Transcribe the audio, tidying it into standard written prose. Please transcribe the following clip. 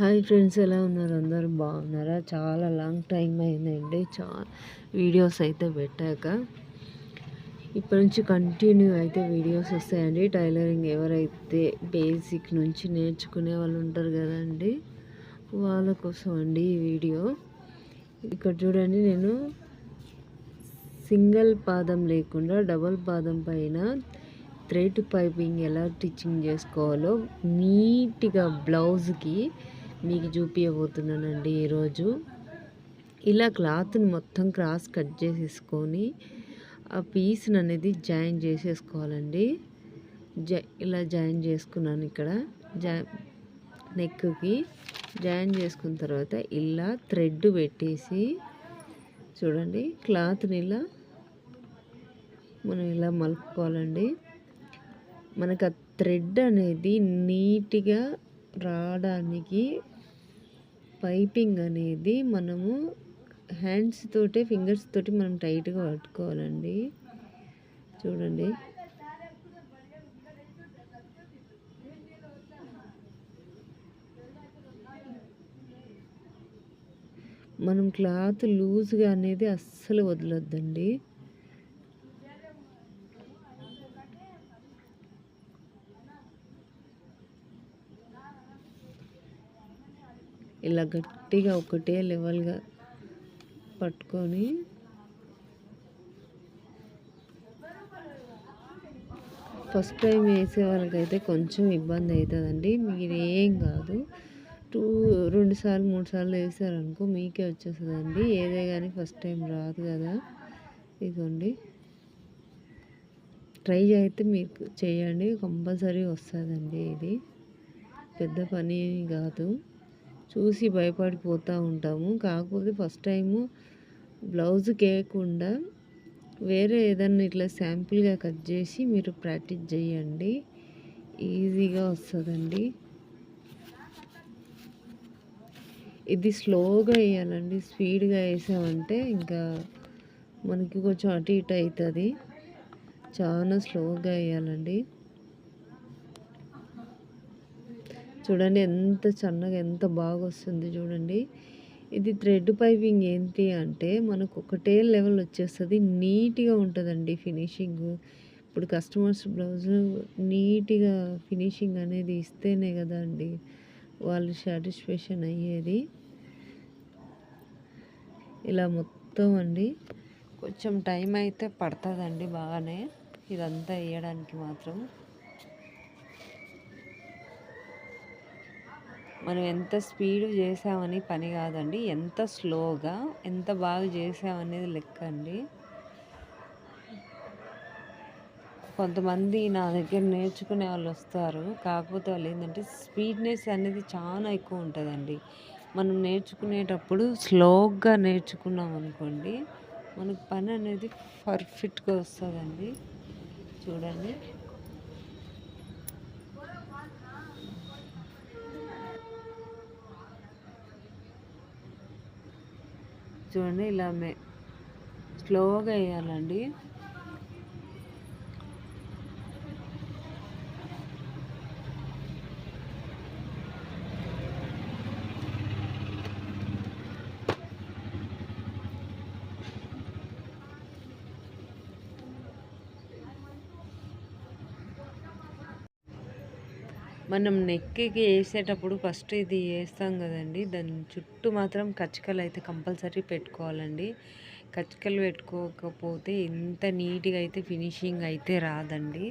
Hi friends, ఎలా ఉన్నారు? అందరూ బాగున్నారా? చాలా లాంగ్ టైం అయిందండి వీడియోస్ అయితే పెట్టాక. ఇప్పటి నుంచి కంటిన్యూ అయితే వీడియోస్ వస్తాయండి. టైలరింగ్ ఎవరైతే బేసిక్ నుంచి నేర్చుకునే వాళ్ళు ఉంటారు కదండి, వాళ్ళ కోసం అండి ఈ వీడియో. ఇక్కడ చూడండి, నేను సింగిల్ పాదం లేకుండా డబుల్ పాదం పైన థ్రెడ్ పైపింగ్ ఎలా స్టిచ్చింగ్ చేసుకోవాలో నీట్గా బ్లౌజ్కి మీకు చూపించబోతున్నానండి ఈరోజు. ఇలా క్లాత్ని మొత్తం క్రాస్ కట్ చేసేసుకొని ఆ పీస్ని అనేది జాయిన్ చేసేసుకోవాలండి. ఇలా జాయిన్ చేసుకున్నాను. ఇక్కడ నెక్కి జాయిన్ చేసుకున్న తర్వాత ఇలా థ్రెడ్ పెట్టేసి చూడండి, క్లాత్ని ఇలా మనం ఇలా మలుపుకోవాలండి. మనకు ఆ థ్రెడ్ అనేది నీట్గా రావడానికి పైపింగ్ అనేది మనము హ్యాండ్స్ తోటి, ఫింగర్స్ తోటి మనం టైట్గా పట్టుకోవాలండి. చూడండి, మనం క్లాత్ లూజ్గా అనేది అస్సలు వదలొద్దండి. ఇలా గట్టిగా ఒకటే లెవెల్గా పట్టుకొని ఫస్ట్ టైం వేసే వాళ్ళకైతే కొంచెం ఇబ్బంది అవుతుందండి. మీరు ఏం కాదు, 2 సార్లు 3 సార్లు వేసారనుకో మీకే వచ్చేస్తుందండి. ఏదే కానీ ఫస్ట్ టైం రాదు కదా. ఇదిగోండి, ట్రై అయితే మీకు చేయండి, కంపల్సరీ వస్తుందండి. ఇది పెద్ద పని కాదు. చూసి భయపడిపోతూ ఉంటాము. కాకపోతే ఫస్ట్ టైము బ్లౌజ్కి వేయకుండా వేరే ఏదన్నా ఇట్లా శాంపుల్గా కట్ చేసి మీరు ప్రాక్టీస్ చేయండి, ఈజీగా వస్తుందండి. ఇది స్లోగా వేయాలండి. స్పీడ్గా వేసామంటే ఇంకా మనకి కొంచెం అటు ఇటు అవుతుంది. చాలా స్లోగా వేయాలండి. చూడండి ఎంత సన్నగా, ఎంత బాగా వస్తుంది చూడండి. ఇది థ్రెడ్ పైపింగ్ ఏంటి అంటే మనకు ఒకటే లెవెల్ వచ్చేస్తుంది, నీట్గా ఉంటుందండి ఫినిషింగ్. ఇప్పుడు కస్టమర్స్ బ్లౌజ్ నీట్గా ఫినిషింగ్ అనేది ఇస్తేనే కదా అండి వాళ్ళు సాటిస్ఫాక్షన్ అయ్యేది. ఇలా మొత్తం అండి కొంచెం టైం అయితే పడుతుందండి బాగానే ఇదంతా వేయడానికి మాత్రం. మనం ఎంత స్పీడ్ చేసామని పని కాదండి, ఎంత స్లోగా ఎంత బాగా చేసామనేది లెక్క అండి. కొంతమంది నా దగ్గర నేర్చుకునే వాళ్ళు వస్తారు, కాకపోతే వాళ్ళు ఏంటంటే స్పీడ్నెస్ అనేది చాలా ఎక్కువ ఉంటుందండి. మనం నేర్చుకునేటప్పుడు స్లోగా నేర్చుకున్నాం అనుకోండి, మనకు పని అనేది పర్ఫెక్ట్గా వస్తుందండి. చూడండి, చూడండి ఇలా స్లోగా వేయాలండి. మనం నెక్కి వేసేటప్పుడు ఫస్ట్ ఇది వేస్తాం కదండి, దాని చుట్టూ మాత్రం కచ్చికలు అయితే కంపల్సరీ పెట్టుకోవాలండి. కచ్చికలు పెట్టుకోకపోతే ఇంత నీట్గా అయితే ఫినిషింగ్ అయితే రాదండి.